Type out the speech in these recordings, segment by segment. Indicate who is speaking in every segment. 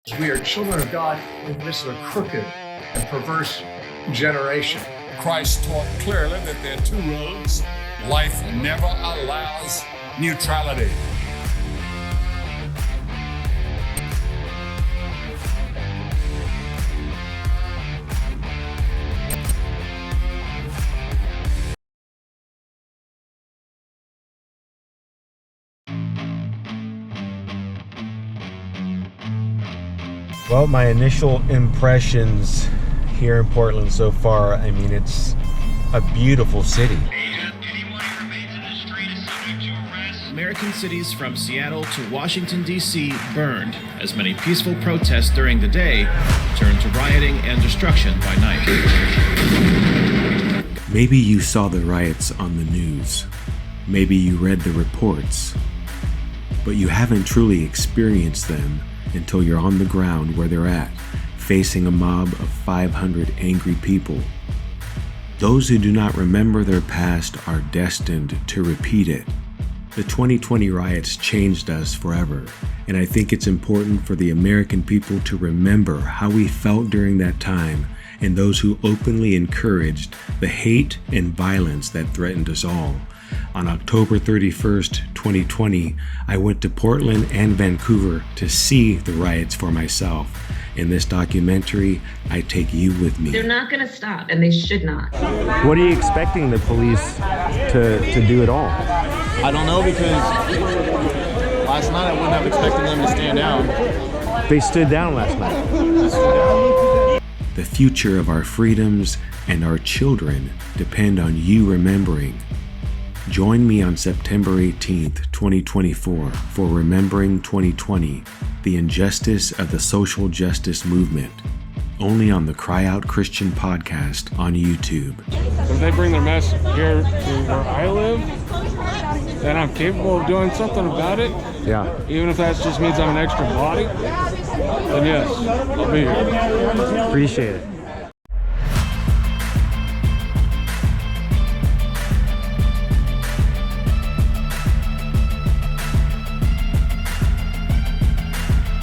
Speaker 1: We are children of God in the midst of a crooked and perverse generation.
Speaker 2: Christ taught clearly that there are two roads. Life never allows neutrality.
Speaker 3: Well, my initial impressions here in Portland so far, I mean, it's a beautiful city.
Speaker 4: American cities from Seattle to Washington, D.C. burned as many peaceful protests during the day turned to rioting and destruction by night.
Speaker 3: Maybe you saw the riots on the news. Maybe you read the reports. But you haven't truly experienced them until you're on the ground where they're at, facing a mob of 500 angry people. Those who do not remember their past are destined to repeat it. The 2020 riots changed us forever, and I think it's important for the American people to remember how we felt during that time and those who openly encouraged the hate and violence that threatened us all. On October 31st, 2020, I went to Portland and Vancouver to see the riots for myself. In this documentary, I take you with me.
Speaker 5: They're not going to stop, and they should not.
Speaker 3: What are you expecting the police to do at all?
Speaker 6: I don't know, because last night I wouldn't have expected them to stand down.
Speaker 3: They stood down last night. The future of our freedoms and our children depend on you remembering. Join me on September 18th, 2024 for Remembering 2020, the injustice of the social justice movement. Only on the Cry Out Christian podcast on YouTube.
Speaker 7: If they bring their mess here to where I live, then I'm capable of doing something about it.
Speaker 3: Yeah.
Speaker 7: Even if that just means I'm an extra body, then yes, I'll be here.
Speaker 3: Appreciate it.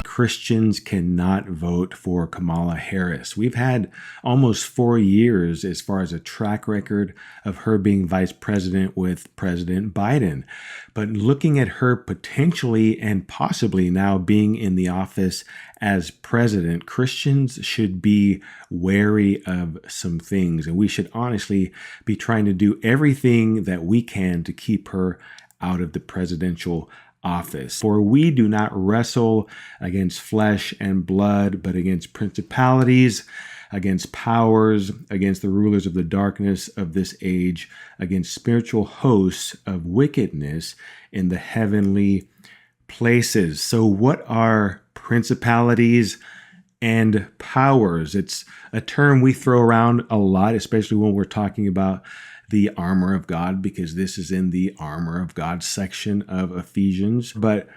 Speaker 3: Christians cannot vote for Kamala Harris. We've had almost 4 years as far as a track record of her being vice president with President Biden. But looking at her potentially and possibly now being in the office as president, Christians should be wary of some things. And we should honestly be trying to do everything that we can to keep her out of the presidential office. For we do not wrestle against flesh and blood, but against principalities, against powers, against the rulers of the darkness of this age, against spiritual hosts of wickedness in the heavenly places. So what are principalities and powers? It's a term we throw around a lot, especially when we're talking about the armor of God, because this is in the armor of God section of Ephesians. But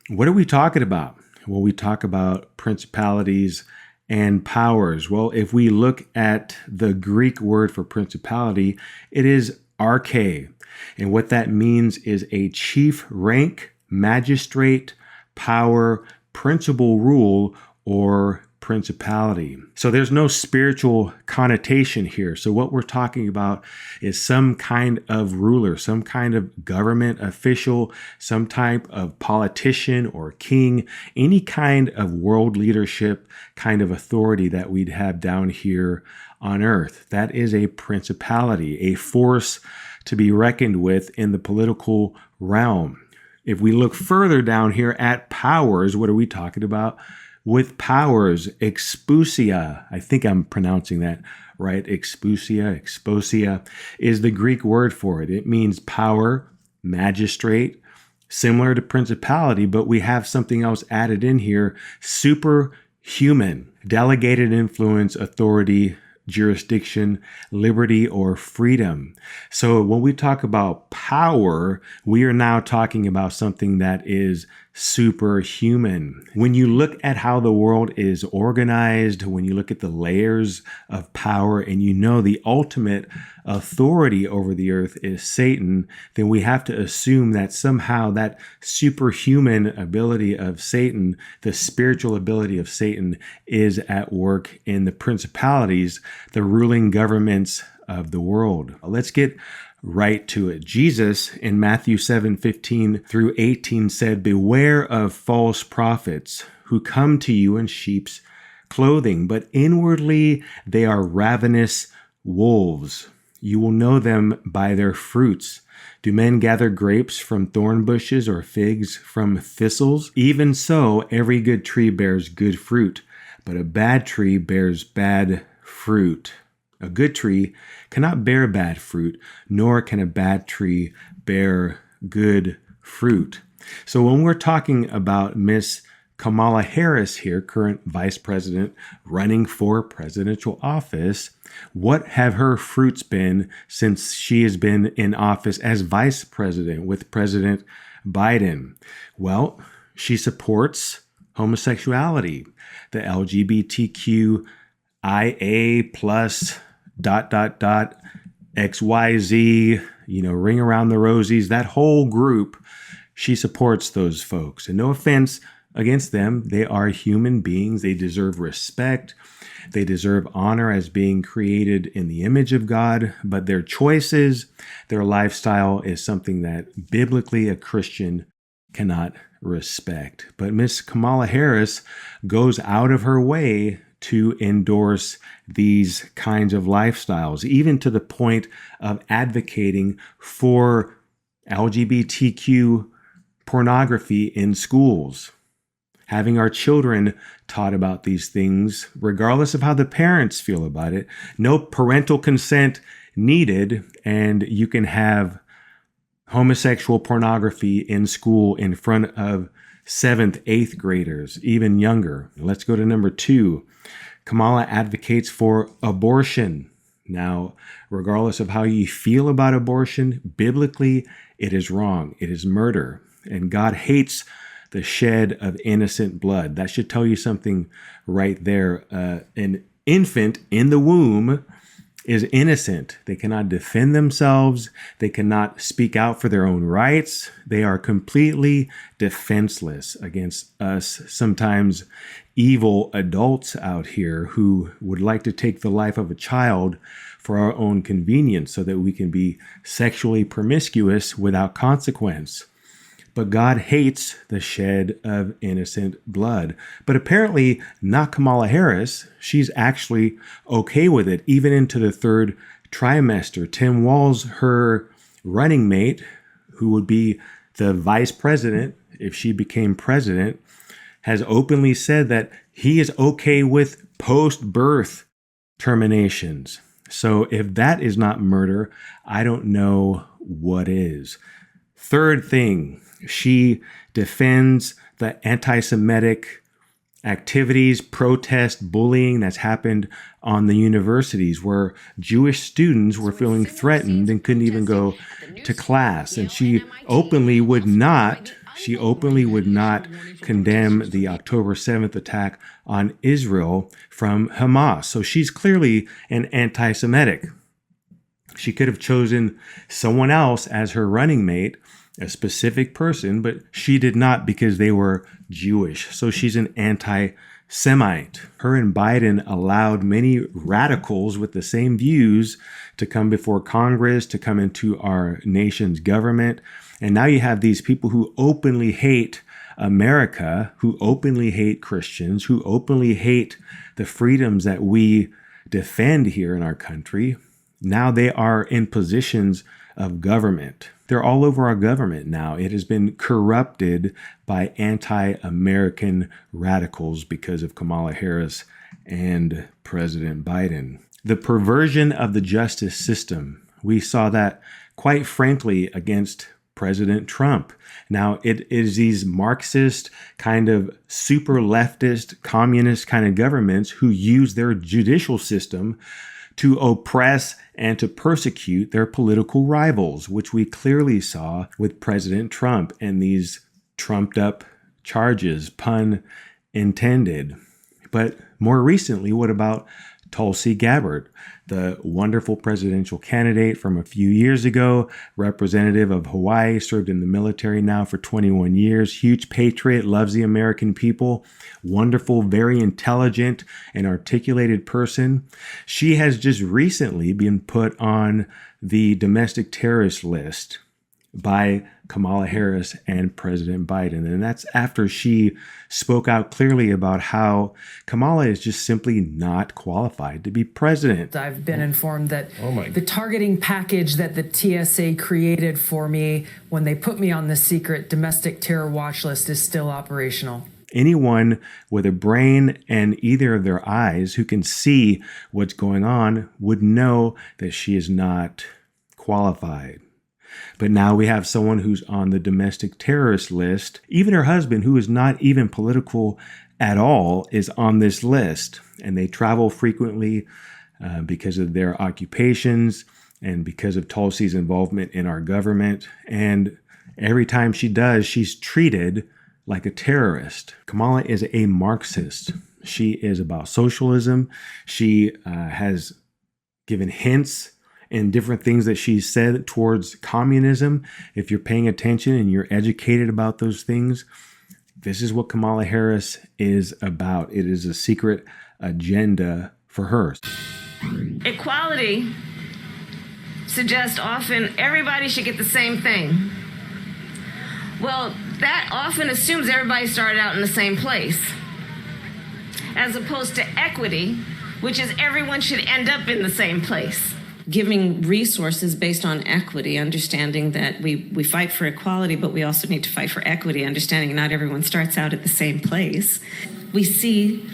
Speaker 3: what are we talking about when we talk about principalities and powers? Well, if we look at the Greek word for principality, it is arche. And what that means is a chief rank, magistrate, power, principal rule, or principality. So there's no spiritual connotation here. So what we're talking about is some kind of ruler, some kind of government official, some type of politician or king, any kind of world leadership kind of authority that we'd have down here on earth. That is a principality, a force to be reckoned with in the political realm. If we look further down here at powers, what are we talking about? With powers, exousia, I think I'm pronouncing that right, exousia is the Greek word for it. It means power, magistrate, similar to principality, but we have something else added in here, superhuman, delegated influence, authority, jurisdiction, liberty, or freedom. So when we talk about power, we are now talking about something that is superhuman. When you look at how the world is organized, when you look at the layers of power and you know the ultimate authority over the earth is Satan, then we have to assume that somehow that superhuman ability of Satan, the spiritual ability of Satan, is at work in the principalities, the ruling governments of the world. Let's get right to it. Jesus in Matthew 7:15 through 18 said, "Beware of false prophets who come to you in sheep's clothing, but inwardly they are ravenous wolves. You will know them by their fruits. Do men gather grapes from thorn bushes or figs from thistles? Even so, every good tree bears good fruit, but a bad tree bears bad fruit. A good tree cannot bear bad fruit, nor can a bad tree bear good fruit." So when we're talking about Miss Kamala Harris here, current vice president running for presidential office, what have her fruits been since she has been in office as vice president with President Biden? Well, she supports homosexuality, the LGBTQIA plus XYZ, ring around the rosies, that whole group, she supports those folks. And no offense against them, they are human beings. They deserve respect. They deserve honor as being created in the image of God, but their choices, their lifestyle is something that biblically a Christian cannot respect. But Miss Kamala Harris goes out of her way to endorse these kinds of lifestyles, even to the point of advocating for LGBTQ pornography in schools, having our children taught about these things, regardless of how the parents feel about it. No parental consent needed, and you can have homosexual pornography in school in front of 7th, 8th graders, even younger. Let's go to number 2. Kamala advocates for abortion. Now, regardless of how you feel about abortion, biblically, it is wrong. It is murder. And God hates the shed of innocent blood. That should tell you something right there. An infant in the womb is innocent. They cannot defend themselves. They cannot speak out for their own rights. They are completely defenseless against us, sometimes evil adults out here who would like to take the life of a child for our own convenience so that we can be sexually promiscuous without consequence. But God hates the shed of innocent blood. But apparently not Kamala Harris. She's actually okay with it, even into the 3rd trimester. Tim Walz, her running mate, who would be the vice president if she became president, has openly said that he is okay with post-birth terminations. So if that is not murder, I don't know what is. Third thing, she defends the anti-Semitic activities, protest, bullying that's happened on the universities where Jewish students were feeling threatened and couldn't even go to class. And she openly would not condemn the October 7th attack on Israel from Hamas. So she's clearly an anti-Semitic. She could have chosen someone else as her running mate, a specific person, but she did not because they were Jewish. So she's an anti-Semite. Her and Biden allowed many radicals with the same views to come before Congress, to come into our nation's government. And now you have these people who openly hate America, who openly hate Christians, who openly hate the freedoms that we defend here in our country. Now they are in positions of government. They're all over our government now. It has been corrupted by anti-American radicals because of Kamala Harris and President Biden. The perversion of the justice system. We saw that, quite frankly, against President Trump. Now, it is these Marxist, kind of super leftist, communist kind of governments who use their judicial system to oppress and to persecute their political rivals, which we clearly saw with President Trump and these trumped up charges, pun intended. But more recently, what about Tulsi Gabbard, the wonderful presidential candidate from a few years ago, representative of Hawaii, served in the military now for 21 years, huge patriot, loves the American people, wonderful, very intelligent and articulated person. She has just recently been put on the domestic terrorist list by Kamala Harris and President Biden. And that's after she spoke out clearly about how Kamala is just simply not qualified to be president.
Speaker 8: I've been informed that the targeting package that the TSA created for me when they put me on the secret domestic terror watch list is still operational.
Speaker 3: Anyone with a brain and either of their eyes who can see what's going on would know that she is not qualified. But now we have someone who's on the domestic terrorist list. Even her husband, who is not even political at all, is on this list. And they travel frequently because of their occupations and because of Tulsi's involvement in our government. And every time she does, she's treated like a terrorist. Kamala is a Marxist. She is about socialism. She has given hints and different things that she's said towards communism. If you're paying attention and you're educated about those things, this is what Kamala Harris is about. It is a secret agenda for her.
Speaker 9: Equality suggests often everybody should get the same thing. Well, that often assumes everybody started out in the same place, as opposed to equity, which is everyone should end up in the same place.
Speaker 5: Giving resources based on equity, understanding that we fight for equality, but we also need to fight for equity, understanding not everyone starts out at the same place. We see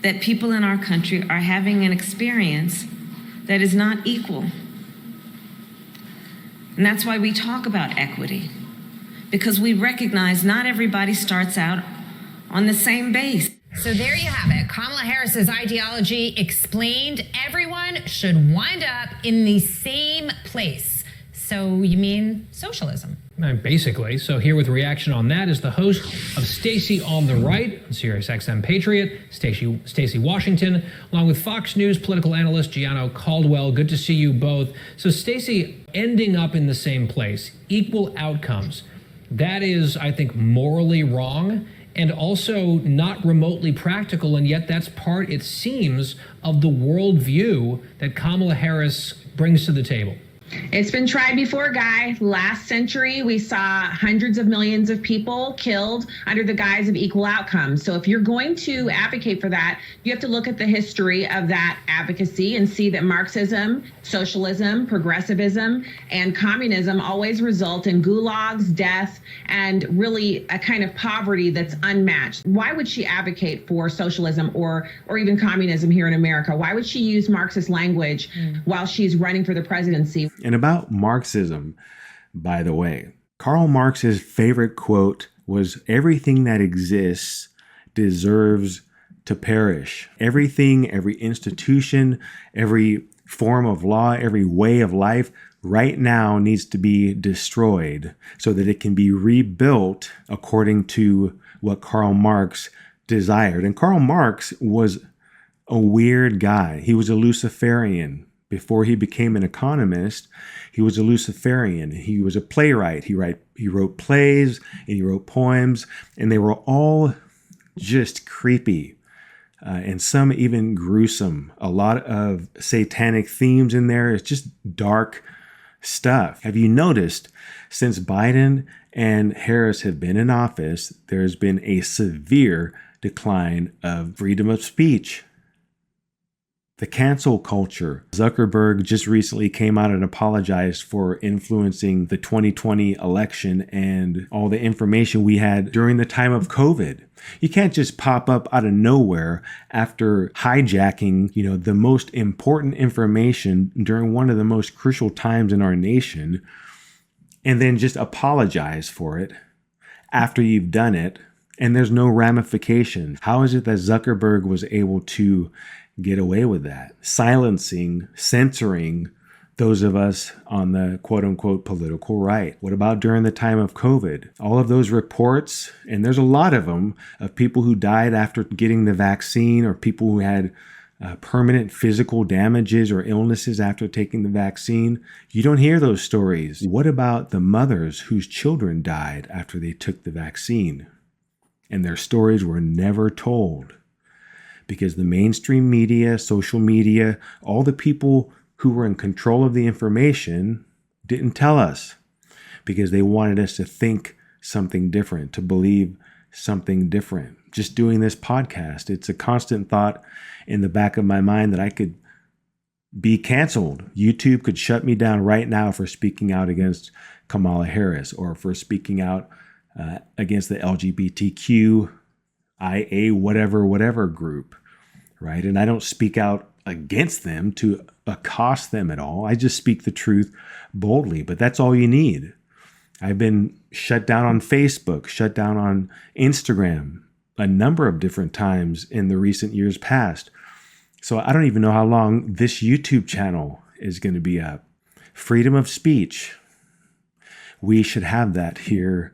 Speaker 5: that people in our country are having an experience that is not equal. And that's why we talk about equity, because we recognize not everybody starts out on the same base.
Speaker 10: So there you have it. Kamala Harris's ideology explained. Everyone should wind up in the same place. So you mean socialism?
Speaker 11: Basically. So here with reaction on that is the host of Stacey on the Right, Sirius XM Patriot, Stacey Washington, along with Fox News political analyst Gianno Caldwell. Good to see you both. So Stacey, ending up in the same place, equal outcomes. That is, I think, morally wrong and also not remotely practical, and yet that's part, it seems, of the worldview that Kamala Harris brings to the table.
Speaker 12: It's been tried before, Guy. Last century, we saw hundreds of millions of people killed under the guise of equal outcomes. So if you're going to advocate for that, you have to look at the history of that advocacy and see that Marxism, socialism, progressivism, and communism always result in gulags, death, and really a kind of poverty that's unmatched. Why would she advocate for socialism or even communism here in America? Why would she use Marxist language while she's running for the presidency?
Speaker 3: And about Marxism, by the way, Karl Marx's favorite quote was, "Everything that exists deserves to perish." Everything, every institution, every form of law, every way of life right now needs to be destroyed so that it can be rebuilt according to what Karl Marx desired. And Karl Marx was a weird guy. He was a Luciferian. Before he became an economist, he was a Luciferian. He was a playwright. He wrote plays and he wrote poems, and they were all just creepy and some even gruesome. A lot of satanic themes in there. It's just dark stuff. Have you noticed since Biden and Harris have been in office, there's been a severe decline of freedom of speech? The cancel culture. Zuckerberg just recently came out and apologized for influencing the 2020 election and all the information we had during the time of COVID. You can't just pop up out of nowhere after hijacking, the most important information during one of the most crucial times in our nation, and then just apologize for it after you've done it, and there's no ramifications. How is it that Zuckerberg was able to get away with that? Silencing, censoring those of us on the quote unquote political right? What about during the time of COVID? All of those reports, and there's a lot of them, of people who died after getting the vaccine, or people who had permanent physical damages or illnesses after taking the vaccine. You don't hear those stories. What about the mothers whose children died after they took the vaccine? And their stories were never told because the mainstream media, social media, all the people who were in control of the information didn't tell us because they wanted us to think something different, to believe something different. Just doing this podcast, it's a constant thought in the back of my mind that I could be canceled. YouTube could shut me down right now for speaking out against Kamala Harris or for speaking out against the LGBTQIA whatever group, right? And I don't speak out against them to accost them at all. I just speak the truth boldly, but that's all you need. I've been shut down on Facebook, shut down on Instagram a number of different times in the recent years past. So I don't even know how long this YouTube channel is going to be up. Freedom of speech. We should have that here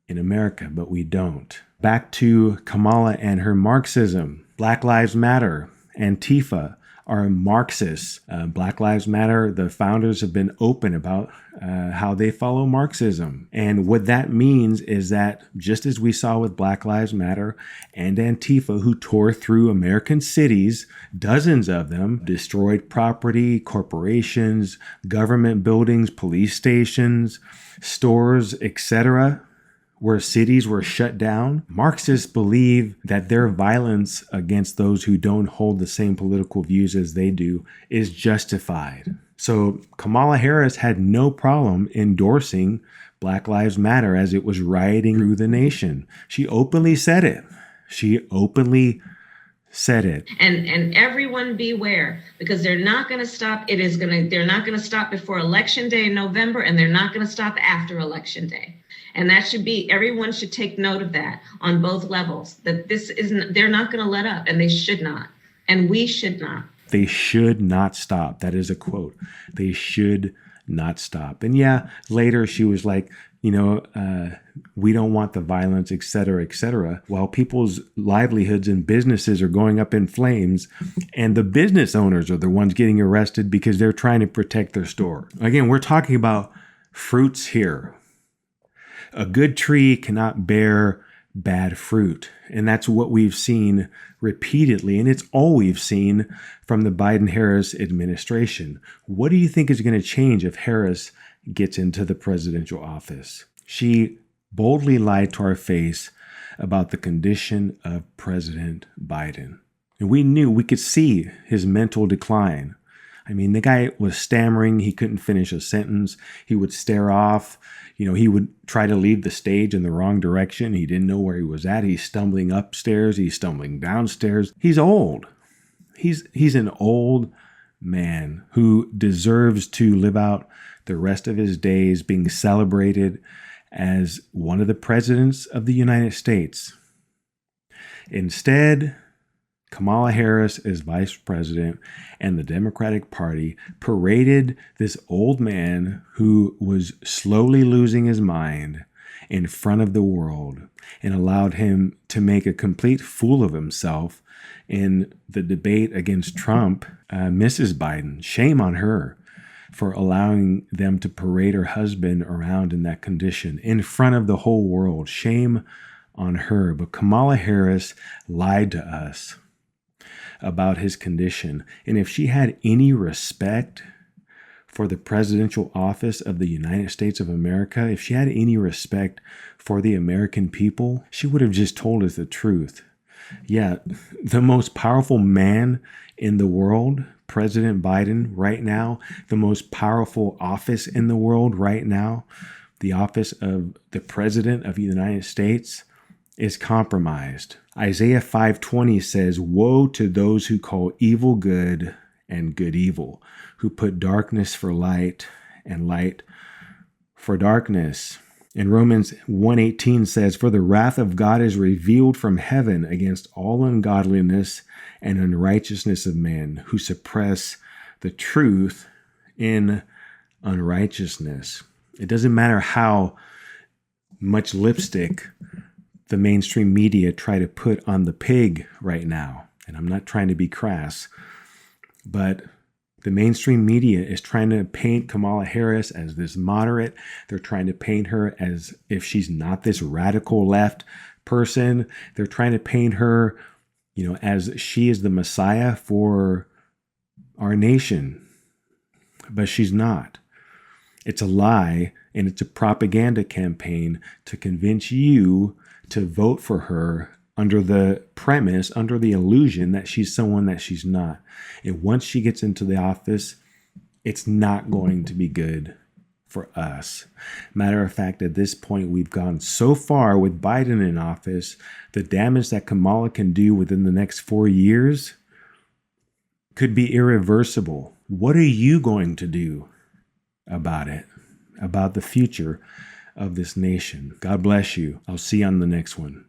Speaker 3: in America, but we don't. Back to Kamala and her Marxism. Black Lives Matter, Antifa are Marxists. Black Lives Matter, the founders have been open about how they follow Marxism. And what that means is that just as we saw with Black Lives Matter and Antifa, who tore through American cities, dozens of them, destroyed property, corporations, government buildings, police stations, stores, etc., where cities were shut down, Marxists believe that their violence against those who don't hold the same political views as they do is justified. So Kamala Harris had no problem endorsing Black Lives Matter as it was rioting through the nation. She openly said it.
Speaker 9: And everyone beware, because they're not going to stop. They're not going to stop before Election Day in November, and they're not going to stop after Election Day. And that should be, everyone should take note of that on both levels, that they're not going to let up, and they should not. And we should not.
Speaker 3: They should not stop. That is a quote. They should not stop. And yeah, later she was like, we don't want the violence, et cetera, while people's livelihoods and businesses are going up in flames, and the business owners are the ones getting arrested because they're trying to protect their store. Again, we're talking about fruits here. A good tree cannot bear bad fruit. And that's what we've seen repeatedly. And it's all we've seen from the Biden-Harris administration. What do you think is going to change if Harris gets into the presidential office? She boldly lied to our face about the condition of President Biden. And we could see his mental decline. I mean, the guy was stammering. He couldn't finish a sentence. He would stare off. He would try to leave the stage in the wrong direction. He didn't know where he was at. He's stumbling upstairs. He's stumbling downstairs. He's old. He's an old man who deserves to live out the rest of his days being celebrated as one of the presidents of the United States. Instead, Kamala Harris as vice president and the Democratic Party paraded this old man who was slowly losing his mind in front of the world and allowed him to make a complete fool of himself in the debate against Trump. Mrs. Biden, shame on her for allowing them to parade her husband around in that condition in front of the whole world. Shame on her. But Kamala Harris lied to us about his condition. And if she had any respect for the presidential office of the United States of America, if she had any respect for the American people, she would have just told us the truth. Yeah, the most powerful man in the world, President Biden right now, the most powerful office in the world right now, the office of the President of the United States, is compromised. Isaiah 5:20 says, "Woe to those who call evil good and good evil, who put darkness for light and light for darkness." And Romans 1:18 says, "For the wrath of God is revealed from heaven against all ungodliness and unrighteousness of men who suppress the truth in unrighteousness. It doesn't matter how much lipstick the mainstream media try to put on the pig right now. And I'm not trying to be crass, but the mainstream media is trying to paint Kamala Harris as this moderate. They're trying to paint her as if she's not this radical left person. They're trying to paint her, as she is the Messiah for our nation. But she's not. It's a lie, and it's a propaganda campaign to convince you to vote for her under the premise, under the illusion that she's someone that she's not. And once she gets into the office, it's not going to be good for us. Matter of fact, at this point, we've gone so far with Biden in office, the damage that Kamala can do within the next 4 years could be irreversible. What are you going to do about it, about the future of this nation? God bless you. I'll see you on the next one.